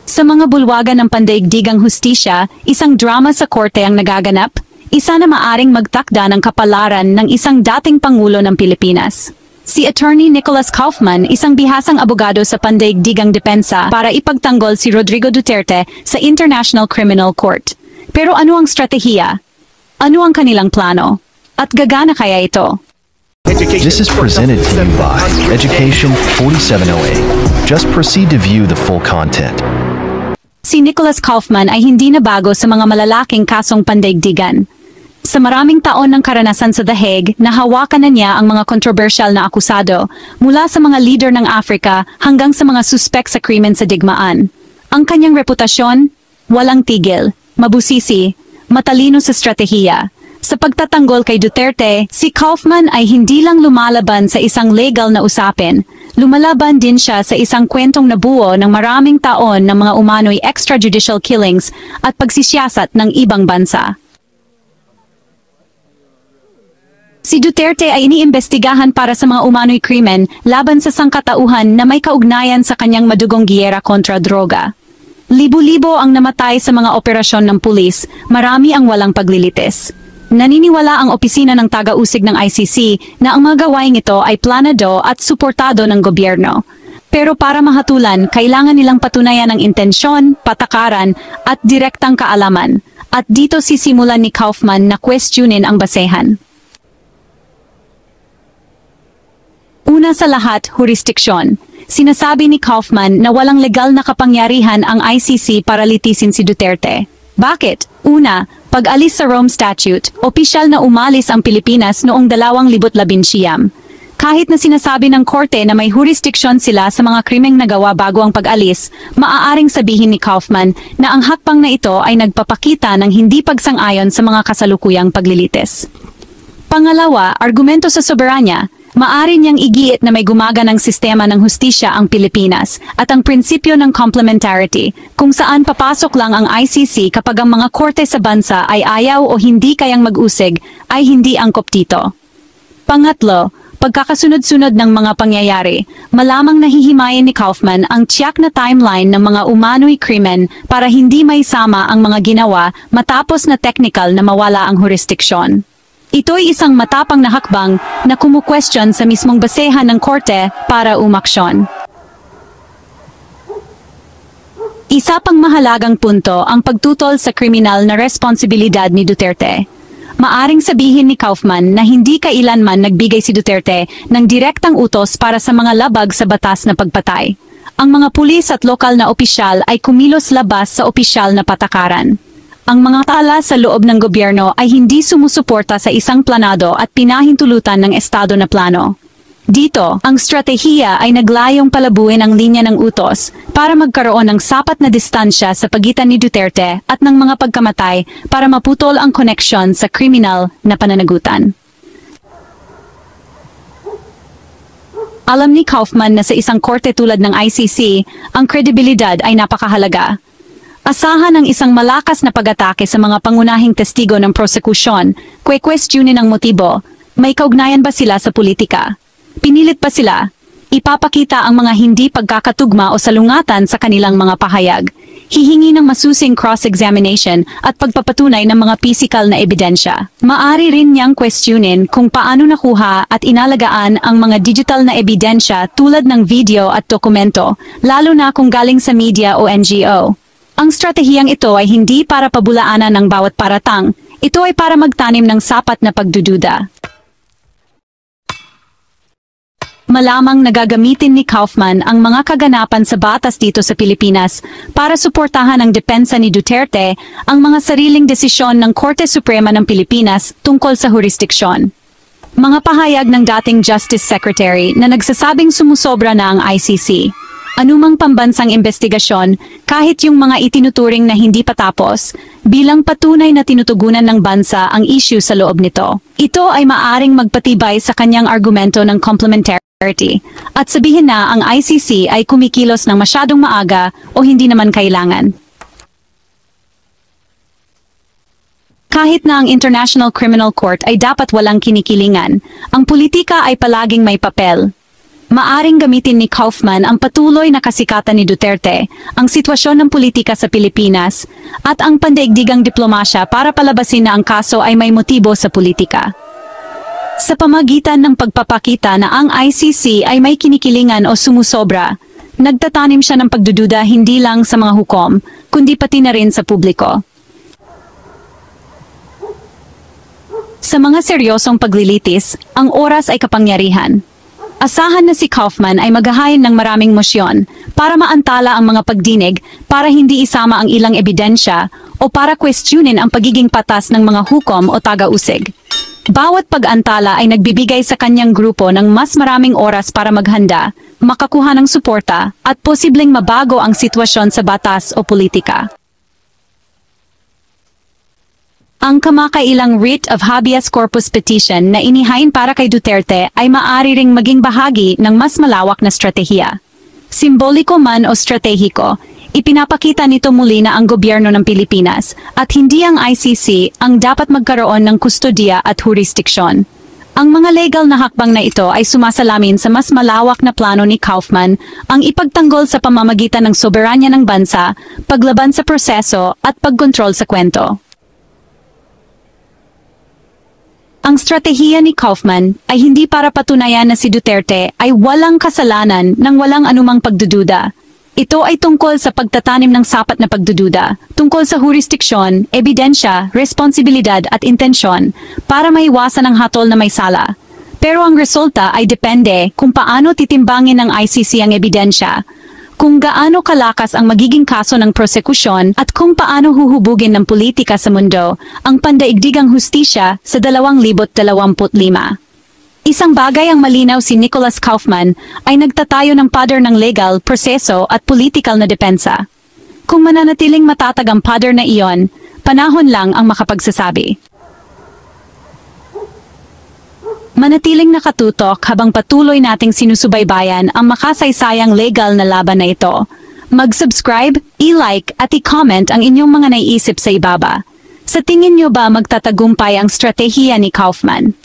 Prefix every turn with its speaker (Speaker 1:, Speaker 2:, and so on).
Speaker 1: Sa mga bulwagan ng pandaigdigang hustisya, isang drama sa korte ang nagaganap, isa na maaring magtakda ng kapalaran ng isang dating Pangulo ng Pilipinas. Si Attorney Nicholas Kaufman, isang bihasang abogado sa pandaigdigang depensa para ipagtanggol si Rodrigo Duterte sa International Criminal Court. Pero ano ang stratehiya? Ano ang kanilang plano? At gagana kaya ito?
Speaker 2: This is presented to you by Education 4708. Just proceed to view the full content.
Speaker 1: Si Nicholas Kaufman ay hindi na bago sa mga malalaking kasong pandaigdigan. Sa maraming taon ng karanasan sa The Hague, nahawakan na niya ang mga kontrobersyal na akusado, mula sa mga leader ng Afrika hanggang sa mga suspek sa krimen sa digmaan. Ang kanyang reputasyon, walang tigil, mabusisi, matalino sa stratehiya. Sa pagtatanggol kay Duterte, si Kaufman ay hindi lang lumalaban sa isang legal na usapin, lumalaban din siya sa isang kwentong nabuo ng maraming taon ng mga umano'y extrajudicial killings at pagsisiyasat ng ibang bansa. Si Duterte ay iniimbestigahan para sa mga umano'y krimen laban sa sangkatauhan na may kaugnayan sa kanyang madugong giyera kontra droga. Libo-libo ang namatay sa mga operasyon ng pulis, marami ang walang paglilitis. Naniniwala ang opisina ng taga-usig ng ICC na ang mga gawaing ito ay planado at suportado ng gobyerno. Pero para mahatulan, kailangan nilang patunayan ang intensyon, patakaran, at direktang kaalaman. At dito sisimulan ni Kaufman na questionin ang basehan. Una sa lahat, jurisdiksyon. Sinasabi ni Kaufman na walang legal na kapangyarihan ang ICC para litisin si Duterte. Bakit? Una, pag-alis sa Rome Statute, opisyal na umalis ang Pilipinas noong 2019. Kahit na sinasabi ng korte na may jurisdiksyon sila sa mga krimeng nagawa bago ang pag-alis, maaaring sabihin ni Kaufman na ang hakbang na ito ay nagpapakita ng hindi pagsang-ayon sa mga kasalukuyang paglilitis. Pangalawa, argumento sa soberanya. Maari niyang igiit na may gumaganang sistema ng hustisya ang Pilipinas at ang prinsipyo ng complementarity, kung saan papasok lang ang ICC kapag ang mga korte sa bansa ay ayaw o hindi kayang mag-usig, ay hindi angkop dito. Pangatlo, pagkakasunod-sunod ng mga pangyayari, malamang nahihimayin ni Kaufman ang tiyak na timeline ng mga umano'y krimen para hindi may sama ang mga ginawa matapos na technical na mawala ang jurisdiksyon. Ito'y isang matapang na hakbang na kumukwestiyon sa mismong basehan ng korte para umaksyon. Isa pang mahalagang punto ang pagtutol sa kriminal na responsibilidad ni Duterte. Maaring sabihin ni Kaufman na hindi kailanman nagbigay si Duterte ng direktang utos para sa mga labag sa batas na pagpatay. Ang mga pulis at lokal na opisyal ay kumilos labas sa opisyal na patakaran. Ang mga tala sa loob ng gobyerno ay hindi sumusuporta sa isang planado at pinahintulutan ng estado na plano. Dito, ang stratehiya ay naglayong palabuin ang linya ng utos para magkaroon ng sapat na distansya sa pagitan ni Duterte at ng mga pagkamatay para maputol ang koneksyon sa kriminal na pananagutan. Alam ni Kaufman na sa isang korte tulad ng ICC, ang kredibilidad ay napakahalaga. Asahan ang isang malakas na pag-atake sa mga pangunahing testigo ng prosekusyon, kwe-questionin ang motibo, may kaugnayan ba sila sa politika? Pinilit pa sila? Ipapakita ang mga hindi pagkakatugma o salungatan sa kanilang mga pahayag. Hihingi ng masusing cross-examination at pagpapatunay ng mga pisikal na ebidensya. Maari rin niyang questionin kung paano nakuha at inalagaan ang mga digital na ebidensya tulad ng video at dokumento, lalo na kung galing sa media o NGO. Ang stratehiyang ito ay hindi para pabulaanan ng bawat paratang, ito ay para magtanim ng sapat na pagdududa. Malamang nagagamitin ni Kaufman ang mga kaganapan sa batas dito sa Pilipinas para suportahan ang depensa ni Duterte ang mga sariling desisyon ng Korte Suprema ng Pilipinas tungkol sa jurisdiksyon. Mga pahayag ng dating Justice Secretary na nagsasabing sumusobra na ang ICC. Anumang pambansang investigasyon, kahit yung mga itinuturing na hindi patapos, bilang patunay na tinutugunan ng bansa ang issue sa loob nito. Ito ay maaring magpatibay sa kanyang argumento ng complementarity, at sabihin na ang ICC ay kumikilos ng masyadong maaga o hindi naman kailangan. Kahit na ang International Criminal Court ay dapat walang kinikilingan, ang politika ay palaging may papel. Maaring gamitin ni Kaufman ang patuloy na kasikatan ni Duterte, ang sitwasyon ng politika sa Pilipinas, at ang pandaigdigang diplomasya para palabasin na ang kaso ay may motibo sa politika. Sa pamagitan ng pagpapakita na ang ICC ay may kinikilingan o sumusobra, nagtatanim siya ng pagdududa hindi lang sa mga hukom, kundi pati na rin sa publiko. Sa mga seryosong paglilitis, ang oras ay kapangyarihan. Asahan na si Kaufman ay maghahain ng maraming mosyon para maantala ang mga pagdinig, para hindi isama ang ilang ebidensya o para questionin ang pagiging patas ng mga hukom o taga-usig. Bawat pag-antala ay nagbibigay sa kanyang grupo ng mas maraming oras para maghanda, makakuha ng suporta, at posibleng mabago ang sitwasyon sa batas o politika. Ang kamakailang writ of habeas corpus petition na inihain para kay Duterte ay maaari ring maging bahagi ng mas malawak na stratehiya. Simboliko man o stratehiko, ipinapakita nito muli na ang gobyerno ng Pilipinas at hindi ang ICC ang dapat magkaroon ng kustodiya at jurisdiksyon. Ang mga legal na hakbang na ito ay sumasalamin sa mas malawak na plano ni Kaufman, ang ipagtanggol sa pamamagitan ng soberanya ng bansa, paglaban sa proseso at pagkontrol sa kwento. Ang stratehiya ni Kaufman ay hindi para patunayan na si Duterte ay walang kasalanan nang walang anumang pagdududa. Ito ay tungkol sa pagtatanim ng sapat na pagdududa, tungkol sa jurisdiksyon, ebidensya, responsibilidad at intensyon para maiwasan ang hatol na may sala. Pero ang resulta ay depende kung paano titimbangin ng ICC ang ebidensya, kung gaano kalakas ang magiging kaso ng prosekusyon at kung paano huhubugin ng politika sa mundo ang pandaigdigang hustisya sa 2025. Isang bagay ang malinaw, si Nicholas Kaufman ay nagtatayo ng pader ng legal, proseso at political na depensa. Kung mananatiling matatag ang pader na iyon, panahon lang ang makapagsasabi. Manatiling nakatutok habang patuloy nating sinusubaybayan ang makasaysayang legal na laban na ito. Mag-subscribe, i-like at i-comment ang inyong mga naiisip sa ibaba. Sa tingin nyo ba magtatagumpay ang stratehiya ni Kaufman?